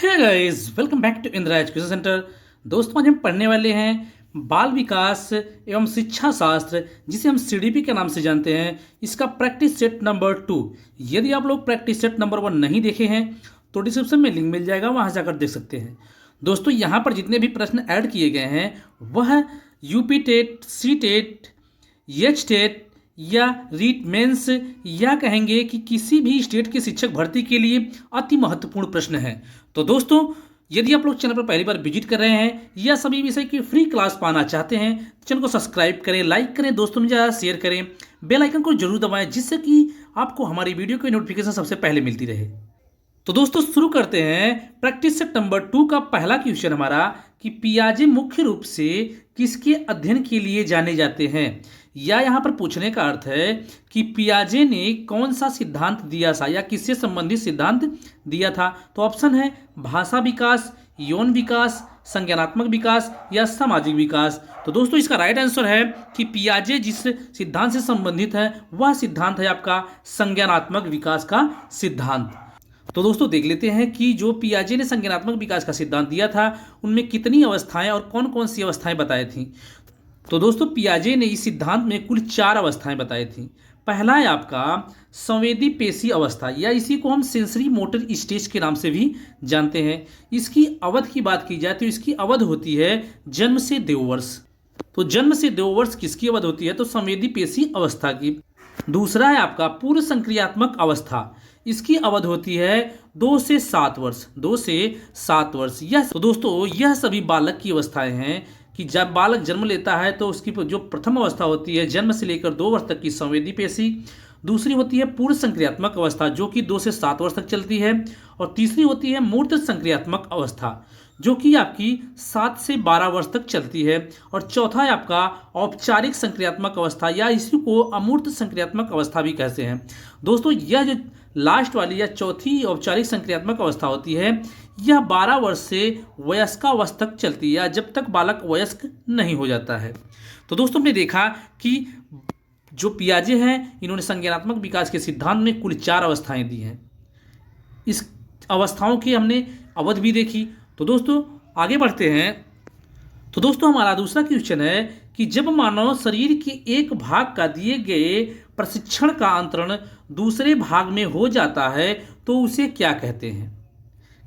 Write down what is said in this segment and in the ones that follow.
Hey guys, welcome back to Indira education centre. दोस्तों, आज हम पढ़ने वाले हैं बाल विकास एवं शिक्षा शास्त्र, जिसे हम सीडीपी के नाम से जानते हैं। इसका प्रैक्टिस सेट नंबर 2। यदि आप लोग प्रैक्टिस सेट नंबर 1 नहीं देखे हैं तो डिस्क्रिप्शन में लिंक मिल जाएगा, वहां जाकर देख सकते हैं। दोस्तों, यहाँ पर जितने भी प्रश्न ऐड किए गए हैं वह UP TET, C TET, H TET या रीट मेंस या कहेंगे कि किसी भी स्टेट के शिक्षक भर्ती के लिए अति महत्वपूर्ण प्रश्न है। तो दोस्तों, यदि आप लोग चैनल पर पहली बार विजिट कर रहे हैं या सभी विषय की फ्री क्लास पाना चाहते हैं तो चैनल को सब्सक्राइब करें, लाइक करें, दोस्तों में ज़्यादा शेयर करें, बेल आइकन को जरूर दबाएं, जिससे कि आपको हमारी वीडियो की नोटिफिकेशन सबसे पहले मिलती रहे। तो दोस्तों, शुरू करते हैं प्रैक्टिस सेट नंबर 2 का पहला क्वेश्चन हमारा कि पियाजे मुख्य रूप से किसके अध्ययन के लिए जाने जाते हैं, या यहाँ पर पूछने का अर्थ है कि पियाजे ने कौन सा सिद्धांत दिया था या किससे संबंधित सिद्धांत दिया था। तो ऑप्शन है भाषा विकास, यौन विकास, संज्ञानात्मक विकास या सामाजिक विकास। तो दोस्तों, इसका राइट आंसर है कि पियाजे जिस सिद्धांत से संबंधित है वह सिद्धांत है आपका संज्ञानात्मक विकास का सिद्धांत। तो दोस्तों, देख लेते हैं कि जो पियाजे ने संज्ञानात्मक विकास का सिद्धांत दिया था उनमें कितनी अवस्थाएं और कौन कौन सी अवस्थाएं बताई थी। तो दोस्तों, पियाजे ने इस सिद्धांत में कुल 4 अवस्थाएं बताई थी। पहला है आपका संवेदी पेशी अवस्था, या इसी को हम सेंसरी मोटर स्टेज के नाम से भी जानते हैं। इसकी अवधि की बात की जाए तो इसकी अवधि होती है जन्म से 2 वर्ष। तो जन्म से 2 वर्ष किसकी अवधि होती है? तो संवेदी पेशी अवस्था की। दूसरा है आपका पूर्व संक्रियात्मक अवस्था, इसकी अवधि होती है 2 से 7 वर्ष। 2 से 7 वर्ष यह तो दोस्तों, यह सभी बालक की अवस्थाएं हैं कि जब बालक जन्म लेता है तो उसकी जो प्रथम अवस्था होती है जन्म से लेकर 2 वर्ष तक की संवेदी पेशी। दूसरी होती है पूर्व संक्रियात्मक अवस्था जो कि 2 से 7 वर्ष तक चलती है। और तीसरी होती है मूर्त संक्रियात्मक अवस्था जो कि आपकी 7 से 12 वर्ष तक चलती है। और चौथा है आपका औपचारिक संक्रियात्मक अवस्था, या इसी को अमूर्त संक्रियात्मक अवस्था भी कहते हैं। दोस्तों, यह जो लास्ट वाली या चौथी औपचारिक संक्रियात्मक अवस्था होती है यह 12 वर्ष से वयस्कावस्था तक चलती है, या जब तक बालक वयस्क नहीं हो जाता है। तो दोस्तों, हमने देखा कि जो पियाजे हैं इन्होंने संज्ञानात्मक विकास के सिद्धांत में कुल 4 अवस्थाएं दी हैं। इस अवस्थाओं की हमने अवधि भी देखी। तो दोस्तों, आगे बढ़ते हैं। तो दोस्तों, हमारा दूसरा क्वेश्चन है कि जब मानव शरीर के एक भाग का दिए गए प्रशिक्षण का अंतरण दूसरे भाग में हो जाता है तो उसे क्या कहते हैं?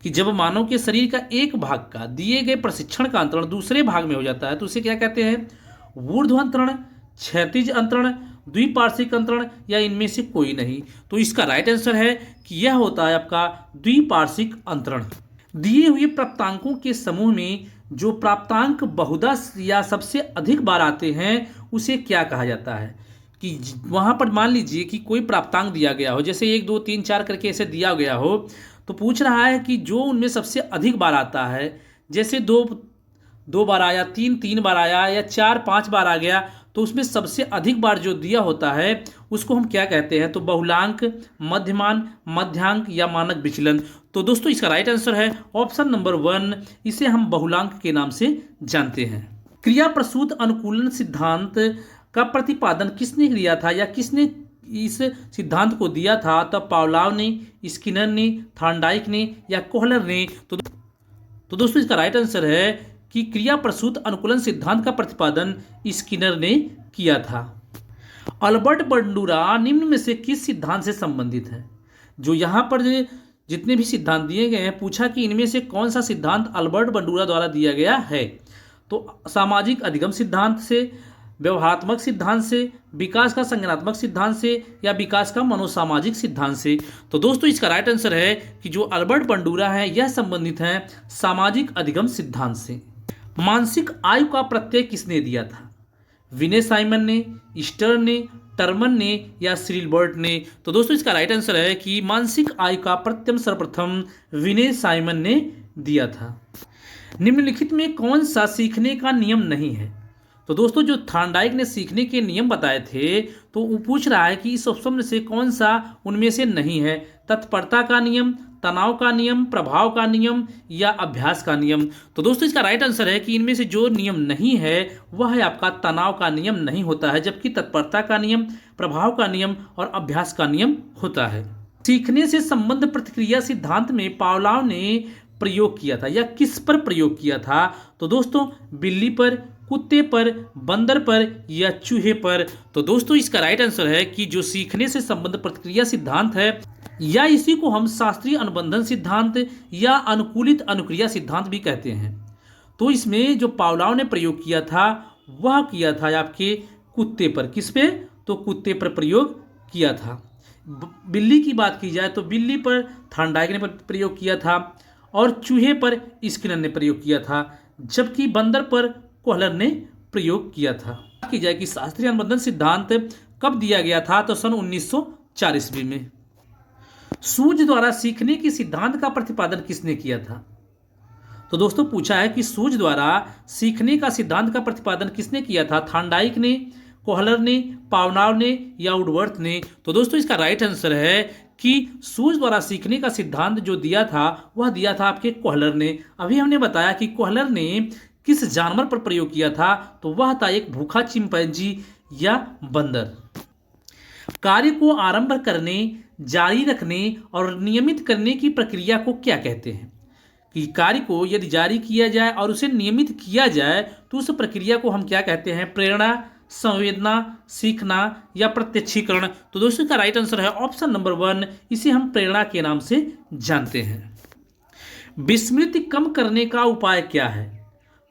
कि जब मानव के शरीर का एक भाग का दिए गए प्रशिक्षण का अंतरण दूसरे भाग में हो जाता है तो उसे क्या कहते हैं? ऊर्ध्व अंतरण, क्षैतिज अंतरण, द्विपार्श्विक अंतरण या इनमें से कोई नहीं। तो इसका राइट आंसर है कि यह होता है आपका द्विपार्श्विक अंतरण। दिए हुए प्राप्तांकों के समूह में जो प्राप्तांक बहुधा या सबसे अधिक बार आते हैं उसे क्या कहा जाता है? कि वहां पर मान लीजिए कि कोई प्राप्तांक दिया गया हो, जैसे 1 2 3 4 करके ऐसे दिया गया हो, तो पूछ रहा है कि जो उनमें सबसे अधिक बार आता है, जैसे 2 बार आया, 3 बार आया, या 4 5 बार आ गया, तो उसमें सबसे अधिक बार जो दिया होता है उसको हम क्या कहते हैं? तो बहुलांक, मध्यमान, मध्यांक या मानक विचलन। तो दोस्तों, इसका राइट आंसर है ऑप्शन नंबर 1, इसे हम बहुलांक के नाम से जानते हैं। क्रिया प्रसूत अनुकूलन सिद्धांत का प्रतिपादन किसने किया था, या किसने इस सिद्धांत को दिया था? तो पावलाव ने, स्किनर ने, थॉर्नडाइक ने या कोहलर ने। तो दोस्तों, इसका राइट आंसर है कि क्रिया प्रसूत अनुकूलन सिद्धांत का प्रतिपादन स्किनर ने किया था। अल्बर्ट बंडूरा निम्न में से किस सिद्धांत से संबंधित है? जो यहाँ पर जितने भी सिद्धांत दिए गए हैं पूछा कि इनमें से कौन सा सिद्धांत अल्बर्ट बंडूरा द्वारा दिया गया है। तो सामाजिक अधिगम सिद्धांत से, व्यवहारात्मक सिद्धांत से, विकास का संज्ञानात्मक सिद्धांत से या विकास का मनोसामाजिक सिद्धांत से। तो दोस्तों, इसका राइट आंसर है कि जो अल्बर्ट बंडूरा है यह संबंधित है सामाजिक अधिगम सिद्धांत से। मानसिक आयु का प्रत्यय किसने दिया था? विनय साइमन ने, स्टर्न ने, टर्मन ने या सिरिलबर्ट ने। तो दोस्तों, इसका राइट आंसर है कि मानसिक आयु का प्रत्यय सर्वप्रथम विनय साइमन ने दिया था। निम्नलिखित में कौन सा सीखने का नियम नहीं है? तो दोस्तों, जो थॉर्नडाइक ने सीखने के नियम बताए थे तो वो पूछ रहा है कि इस ऑप्शन में से कौन सा उनमें से नहीं है? तत्परता का नियम, तनाव का नियम, प्रभाव का नियम या अभ्यास का नियम। तो दोस्तों, इसका राइट आंसर है कि इनमें से जो नियम नहीं है वह है आपका तनाव का नियम नहीं होता है, जबकि तत्परता का नियम, प्रभाव का नियम और अभ्यास का नियम होता है। सीखने से संबंध प्रतिक्रिया सिद्धांत में पावलाव ने प्रयोग किया था या किस पर प्रयोग किया था? तो दोस्तों बिल्ली पर, कुत्ते पर, बंदर पर या चूहे पर? तो दोस्तों इसका राइट आंसर है कि जो सीखने से संबंधित प्रतिक्रिया सिद्धांत है या इसी को हम शास्त्रीय अनुबंधन सिद्धांत या अनुकूलित अनुक्रिया सिद्धांत भी कहते हैं। तो इसमें जो पावलोव ने प्रयोग किया था वह किया था आपके कुत्ते पर। किस पे? तो कुत्ते पर प्रयोग किया था। बिल्ली की बात की जाए तो बिल्ली पर थॉर्नडाइक ने प्रयोग किया था और चूहे पर स्किनर ने प्रयोग किया था, जबकि बंदर पर कोहलर ने प्रयोग किया था। बात की जाए कि शास्त्रीय अनुबंधन सिद्धांत कब दिया गया था? तो सन 1904 ईस्वी में। सूझ द्वारा सीखने के सिद्धांत का प्रतिपादन किसने किया था? तो दोस्तों पूछा है कि सूझ द्वारा सीखने का सिद्धांत का प्रतिपादन किसने किया था? थॉर्नडाइक ने, कोहलर ने, पावलोव ने या वुडवर्थ ने? तो दोस्तों इसका राइट आंसर है कि सूझ द्वारा सीखने का सिद्धांत जो दिया था वह दिया था आपके कोहलर ने। अभी हमने बताया कि कोहलर ने किस जानवर पर प्रयोग किया था? तो वह था एक भूखा चिंपैंजी या बंदर। कार्य को आरंभ करने, जारी रखने और नियमित करने की प्रक्रिया को क्या कहते हैं? कि कार्य को यदि जारी किया जाए और उसे नियमित किया जाए तो उस प्रक्रिया को हम क्या कहते हैं? प्रेरणा, संवेदना, सीखना या प्रत्यक्षीकरण? तो दोस्तों का राइट आंसर है ऑप्शन नंबर 1, इसे हम प्रेरणा के नाम से जानते हैं। विस्मृति कम करने का उपाय क्या है?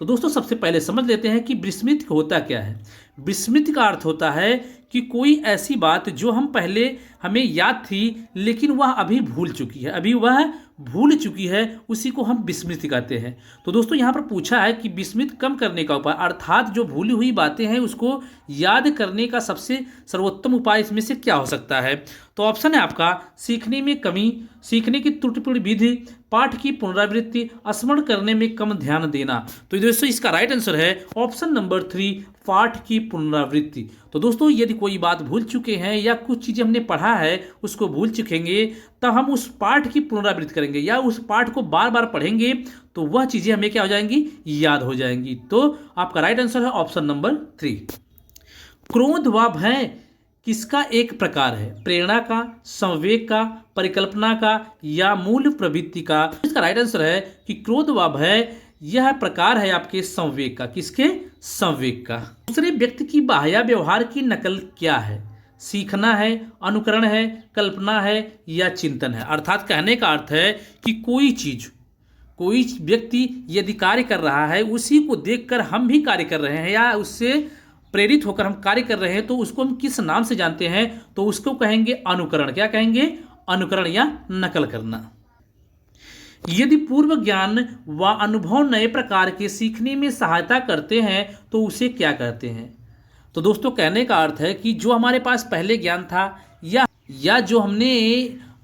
तो दोस्तों सबसे पहले समझ लेते हैं कि विस्मृति होता क्या है। विस्मृति का अर्थ होता है कि कोई ऐसी बात जो हम पहले हमें याद थी लेकिन वह अभी भूल चुकी है, अभी वह भूल चुकी है, उसी को हम विस्मृति कहते हैं। तो दोस्तों यहाँ पर पूछा है कि विस्मृति कम करने का उपाय, अर्थात जो भूली हुई बातें हैं उसको याद करने का सबसे सर्वोत्तम उपाय इसमें से क्या हो सकता है? तो ऑप्शन है आपका सीखने में कमी, सीखने की त्रुटिपूर्ण विधि, पाठ की पुनरावृत्ति, स्मरण करने में कम ध्यान देना। तो दोस्तों इसका राइट आंसर है ऑप्शन नंबर 3, पाठ की पुनरावृत्ति। तो दोस्तों यदि कोई बात भूल चुके हैं या कुछ चीज़ें हमने पढ़ा है उसको भूल चुकेंगे तब हम उस पाठ की पुनरावृत्ति करेंगे या उस पाठ को बार बार पढ़ेंगे तो वह चीज़ें हमें क्या हो जाएंगी? याद हो जाएंगी। तो आपका राइट आंसर है ऑप्शन नंबर 3। क्रोध व भय किसका एक प्रकार है? प्रेरणा का, संवेग का, परिकल्पना का या मूल प्रवृत्ति का? इसका राइट आंसर है कि क्रोध व भय यह प्रकार है आपके संवेग का। किसके? संवेग का। दूसरे व्यक्ति की बाह्य व्यवहार की नकल क्या है? सीखना है, अनुकरण है, कल्पना है या चिंतन है? अर्थात कहने का अर्थ है कि कोई चीज, कोई व्यक्ति यदि कार्य कर रहा है उसी को देखकर हम भी कार्य कर रहे हैं या उससे प्रेरित होकर हम कार्य कर रहे हैं तो उसको हम किस नाम से जानते हैं? तो उसको कहेंगे अनुकरण। क्या कहेंगे? अनुकरण या नकल करना। यदि पूर्व ज्ञान व अनुभव नए प्रकार के सीखने में सहायता करते हैं तो उसे क्या कहते हैं? तो दोस्तों कहने का अर्थ है कि जो हमारे पास पहले ज्ञान था या जो हमने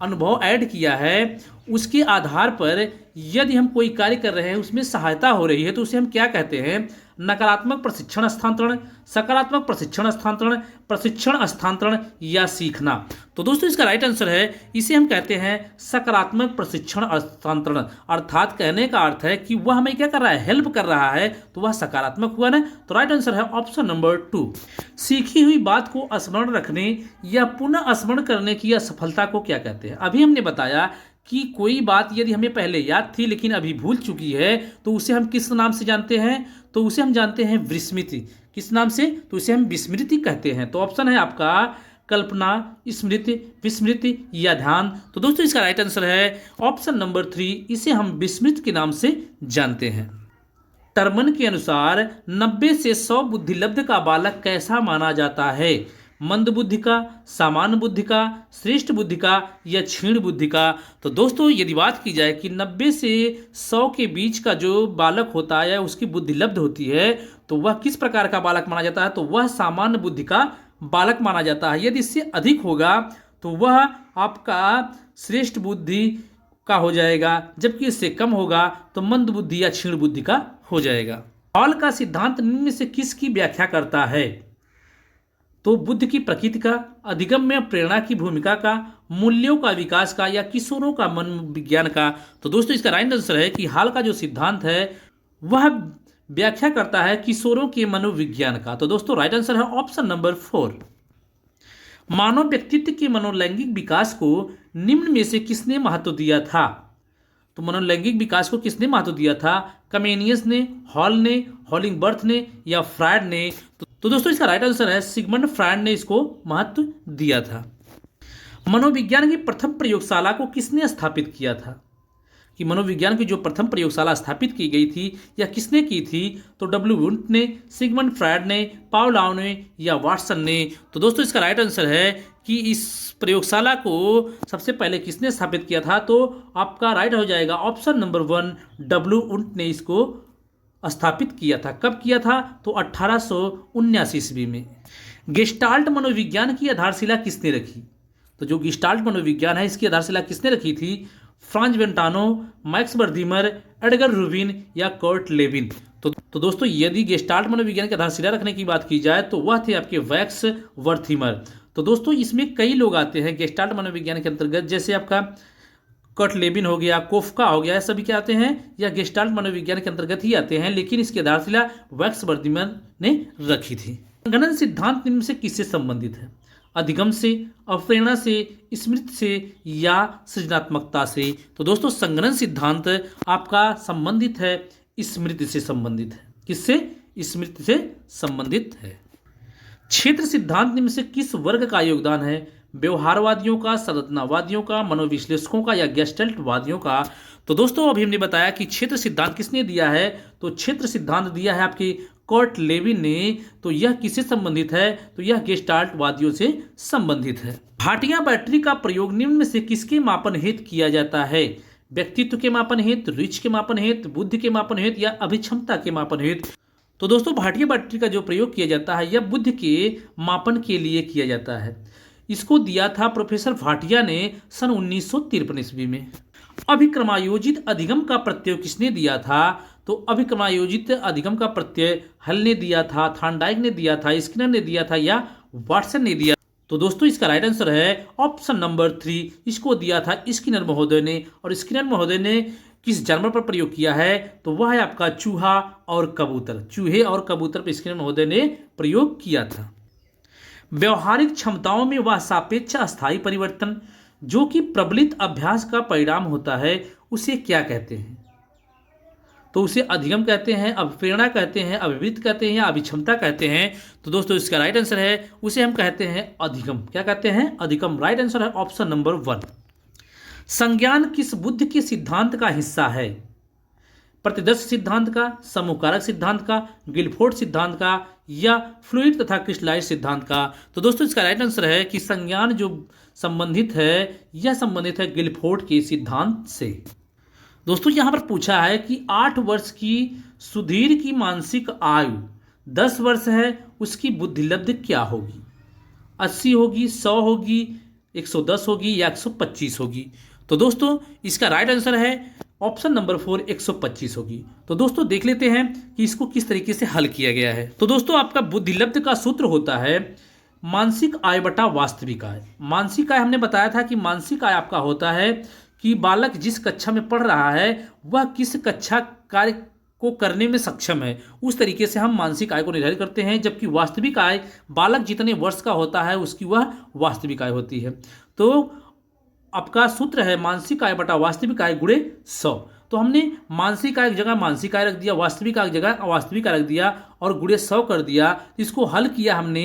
अनुभव ऐड किया है उसके आधार पर यदि हम कोई कार्य कर रहे हैं उसमें सहायता हो रही है तो उसे हम क्या कहते हैं? नकारात्मक प्रशिक्षण हस्तांतरण, सकारात्मक प्रशिक्षण हस्तांतरण, प्रशिक्षण हस्तांतरण या सीखना? तो दोस्तों इसका राइट आंसर है इसे हम कहते हैं सकारात्मक प्रशिक्षण हस्तांतरण। अर्थात कहने का अर्थ है कि वह हमें क्या कर रहा है? हेल्प कर रहा है, तो वह सकारात्मक हुआ ना। तो राइट आंसर है ऑप्शन नंबर 2। सीखी हुई बात को स्मरण रखने या पुनः स्मरण करने की असफलता को क्या कहते हैं? अभी हमने बताया कि कोई बात यदि हमें पहले याद थी लेकिन अभी भूल चुकी है तो उसे हम किस नाम से जानते हैं? तो उसे हम जानते हैं विस्मृति। किस नाम से? तो इसे हम विस्मृति कहते हैं। तो ऑप्शन है आपका कल्पना, स्मृति, विस्मृति या ध्यान। तो दोस्तों इसका राइट आंसर है ऑप्शन नंबर 3, इसे हम विस्मृति के नाम से जानते हैं। टर्मन के अनुसार 90 से 100 बुद्धिलब्ध का बालक कैसा माना जाता है? मंद बुद्धि का, सामान्य बुद्धि का, श्रेष्ठ बुद्धि का या क्षीण बुद्धि का? तो दोस्तों यदि बात की जाए कि 90 से 100 के बीच का जो बालक होता है उसकी बुद्धि लब्ध होती है तो वह किस प्रकार का बालक माना जाता है? तो वह सामान्य बुद्धि का बालक माना जाता है। यदि इससे अधिक होगा तो वह आपका श्रेष्ठ बुद्धि का हो जाएगा, जबकि इससे कम होगा तो मंद बुद्धि या क्षीण बुद्धि का हो जाएगा। हॉल का सिद्धांत निम्न में से किसकी व्याख्या करता है? तो बुद्ध की प्रकृति का, अधिगम में प्रेरणा की भूमिका का, मूल्यों का विकास का या किशोरों का मन विज्ञान का? तो दोस्तों इसका राइट आंसर है कि हाल का जो सिद्धांत है वह व्याख्या करता है किशोरों के मनोविज्ञान का। तो दोस्तों राइट आंसर है ऑप्शन नंबर 4। मानव व्यक्तित्व के मनोलैंगिक विकास को निम्न में से किसने महत्व दिया था? तो मनोलैंगिक विकास को किसने महत्व दिया था? कमेनियस ने, हॉल ने, हॉलिंगबर्थ ने या फ्रायड ने? तो दोस्तों इसका राइट आंसर है सिगमंड फ्रायड ने इसको महत्व दिया था। मनोविज्ञान की प्रथम प्रयोगशाला को किसने स्थापित किया था? कि मनोविज्ञान की जो प्रथम प्रयोगशाला स्थापित की गई थी या किसने की थी? तो डब्ल्यू वुंट ने, सिगमंड फ्रायड ने, पावलोव ने या वाटसन ने? तो दोस्तों इसका राइट आंसर है कि इस प्रयोगशाला को सबसे पहले किसने स्थापित किया था? तो आपका राइट हो जाएगा ऑप्शन नंबर 1, डब्ल्यू वुंट ने इसको स्थापित किया था। कब किया था? तो 1879 ईस्वी में। गेस्टाल्ट मनोविज्ञान की आधारशिला किसने रखी? तो जो गेस्टाल्ट मनोविज्ञान है इसकी आधारशिला किसने रखी थी? फ्रांज वेंटानो, मैक्स बर्दीमर, एडगर रूबिन या कर्ट लेविन? तो दोस्तों यदि गेस्टाल्ट मनोविज्ञान की आधारशिला रखने की बात की जाए तो वह थे आपके वैक्स वर्थिमर। तो दोस्तों इसमें कई लोग आते हैं गेस्टाल्ट मनोविज्ञान के अंतर्गत, जैसे आपका कर्ट लेविन हो गया, कोफका हो गया, सभी क्या आते हैं या गेस्टाल्ट मनोविज्ञान के अंतर्गत ही आते हैं, लेकिन इसकी आधारशिला वैक्स बर्दीमर ने रखी थी। संगणन सिद्धांत निम्न से किससे संबंधित है? अधिगम से, अवप्रेरणा से, स्मृति से या सृजनात्मकता से? तो दोस्तों संगणन सिद्धांत आपका संबंधित है स्मृति से संबंधित है। किससे? स्मृति से संबंधित है। क्षेत्र सिद्धांत निम्न से किस वर्ग का योगदान है? व्यवहारवादियों का, संरचनावादियों का, मनोविश्लेषकों का या गेस्टल्टवादियों का? तो दोस्तों अभी हमने बताया कि क्षेत्र सिद्धांत किसने दिया है? तो क्षेत्र सिद्धांत दिया है आपके कर्ट लेविन ने। तो यह किससे संबंधित है? तो यह गेस्टाल्टवादियों से संबंधित है। भाटिया बैटरी का प्रयोग निम्न में से किसके मापन हेतु किया जाता है? व्यक्तित्व के मापन हेतु, रुचि के मापन हेतु, बुद्धि के मापन हेतु या अभिक्षमता के मापन हेतु? तो दोस्तों भाटिया बैटरी का जो प्रयोग किया जाता है यह बुद्धि के मापन के लिए किया जाता है। इसको दिया था प्रोफेसर भाटिया ने सन 1953 ईस्वी में। अभिक्रमायोजित अधिगम का प्रत्यय किसने दिया था? तो अभिक्रमायोजित अधिगम का प्रत्यय हल ने दिया था, थार्नडाइक ने दिया था, स्किनर ने दिया था या वाटसन ने दिया? तो दोस्तों इसका राइट आंसर है ऑप्शन नंबर 3, इसको दिया था स्किनर महोदय ने। और स्किनर महोदय ने किस जानवर पर प्रयोग किया है? तो वह है आपका चूहा और कबूतर। चूहे और कबूतर पर स्किनर महोदय ने प्रयोग किया था। व्यवहारिक क्षमताओं में वह सापेक्ष अस्थायी परिवर्तन जो कि प्रबलित अभ्यास का परिणाम होता है उसे क्या कहते हैं? तो उसे अधिगम कहते हैं, अभिप्रेरणा कहते हैं, अभिवृत्ति कहते हैं या अभिक्षमता कहते हैं? तो दोस्तों इसका राइट आंसर है उसे हम कहते हैं अधिगम। क्या कहते हैं? अधिगम। राइट आंसर है ऑप्शन नंबर 1। संज्ञान किस बुद्धि के सिद्धांत का हिस्सा है? प्रतिदर्श सिद्धांत का, समूहकारक सिद्धांत का, गिलफोर्ड सिद्धांत का या फ्लूइड तथा क्रिस्टलाइज सिद्धांत का? तो दोस्तों इसका राइट आंसर है कि संज्ञान जो संबंधित है यह संबंधित है गिलफोर्ड के सिद्धांत से। दोस्तों यहाँ पर पूछा है कि 8 वर्ष की सुधीर की मानसिक आयु 10 वर्ष है, उसकी बुद्धिलब्धि क्या होगी? 80 होगी, 100 होगी, 110 होगी या 125 होगी? तो दोस्तों इसका राइट आंसर है ऑप्शन नंबर 4, 125 होगी। तो दोस्तों देख लेते हैं कि इसको किस तरीके से हल किया गया है। तो दोस्तों आपका बुद्धिलब्धि का सूत्र होता है मानसिक आय बटा वास्तविक आय। मानसिक आय हमने बताया था कि मानसिक आय आपका होता है कि बालक जिस कक्षा में पढ़ रहा है वह किस कक्षा कार्य को करने में सक्षम है, उस तरीके से हम मानसिक आय को निर्धारित करते हैं। जबकि वास्तविक आय बालक जितने वर्ष का होता है उसकी वह वास्तविक आय होती है। तो आपका सूत्र है मानसिक आय बटा वास्तविक आय गुणे 100। तो हमने मानसिक आय की जगह मानसिक आय रख दिया, वास्तविक आय की जगह अवास्तविक आय रख दिया और गुणे 100 कर दिया। इसको हल किया हमने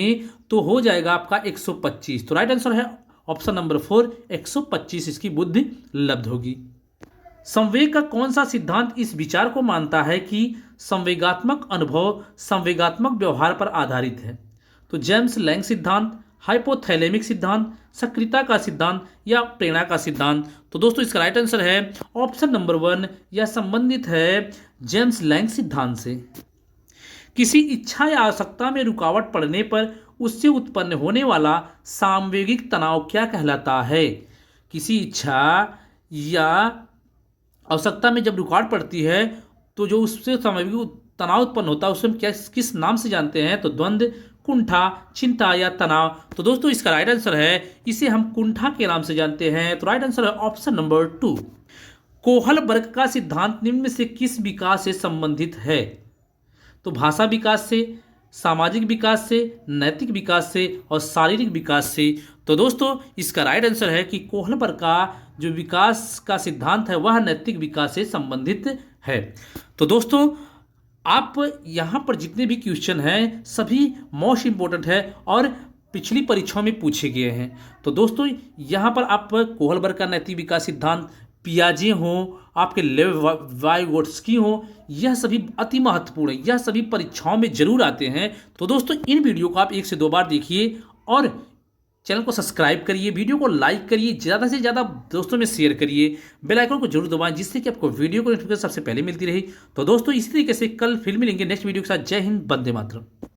तो हो जाएगा आपका 125। तो राइट आंसर है ऑप्शन नंबर 4, 125 इसकी बुद्धि लब्ध होगी। संवेग का कौन सा सिद्धांत इस विचार को मानता है कि संवेगात्मक अनुभव संवेगात्मक व्यवहार पर आधारित है? तो जेम्स लैंग सिद्धांत, हाइपोथैलेमिक सिद्धांत, सक्रियता का सिद्धांत या प्रेरणा का सिद्धांत? तो दोस्तों इसका राइट आंसर है ऑप्शन नंबर 1, यह संबंधित है जेम्स लैंग सिद्धांत से। किसी इच्छा या आवश्यकता में रुकावट पड़ने पर उससे उत्पन्न होने वाला सामवेगिक तनाव क्या कहलाता है? किसी इच्छा या आवश्यकता में जब रुकावट पड़ती है तो जो उससे सामवेगिक तनाव उत्पन्न होता है उसे हम किस नाम से जानते हैं? तो द्वंद्व, कुंठा, चिंता या तनाव? तो दोस्तों इसका राइट आंसर है इसे हम कुंठा के नाम से जानते हैं। तो राइट आंसर है ऑप्शन नंबर 2। कोहल वर्ग का सिद्धांत निम्न में से किस विकास से संबंधित है? तो भाषा विकास से, सामाजिक विकास से, नैतिक विकास से और शारीरिक विकास से। तो दोस्तों इसका राइट आंसर है कि कोहलबर का जो विकास का सिद्धांत है वह नैतिक विकास से संबंधित है। तो दोस्तों आप यहाँ पर जितने भी क्वेश्चन हैं सभी मोस्ट इम्पोर्टेंट है और पिछली परीक्षाओं में पूछे गए हैं। तो दोस्तों यहाँ पर आप कोहलबर का नैतिक विकास सिद्धांत, पियाजे हों, आपके लेवाइवोट्स्की हों, यह सभी अति महत्वपूर्ण है, यह सभी परीक्षाओं में जरूर आते हैं। तो दोस्तों इन वीडियो को आप 1 से 2 बार देखिए और चैनल को सब्सक्राइब करिए, वीडियो को लाइक करिए, ज़्यादा से ज़्यादा दोस्तों में शेयर करिए, बेल आइकन को जरूर दबाएं जिससे कि आपको वीडियो को नोटिफिकेशन सबसे पहले मिलती रही। तो दोस्तों इसी तरीके से कल फिर मिलेंगे नेक्स्ट वीडियो के साथ। जय हिंद, वंदे मातरम।